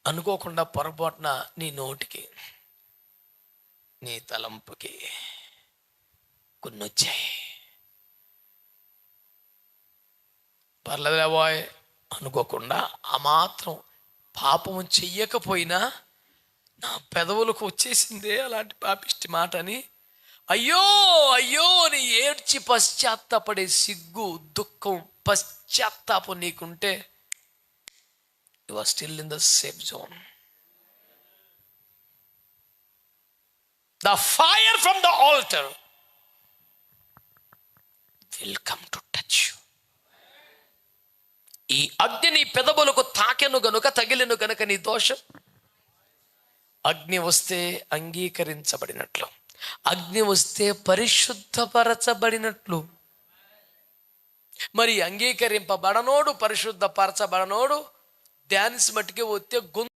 అనుకోకుండా పొరపాటున నీ నోటికి, నీ తలంపుకి కొన్ని వచ్చాయి. పర్లేదేవాయ్ అనుకోకుండా ఆ మాత్రం పాపము చెయ్యకపోయినా నా పెదవులకు వచ్చేసిందే అలాంటి పాపిష్టి మాట అని అయ్యో అయ్యో అని ఏడ్చి పశ్చాత్తాపడే సిగ్గు, దుఃఖం, పశ్చాత్తాపం నీకుంటే you are still in the safe zone. The fire from the altar will come to touch you. ఈ అగ్ని నీ పెదవులకు తాకెను గనుక, తగిలిను గనుక నీ దోషం. అగ్ని వస్తే అంగీకరించబడినట్లు, అగ్ని వస్తే పరిశుద్ధపరచబడినట్లు. మరి అంగీకరింపబడనోడు, పరిశుద్ధపరచబడనోడు డ్యాన్స్ మట్టుకే వస్తే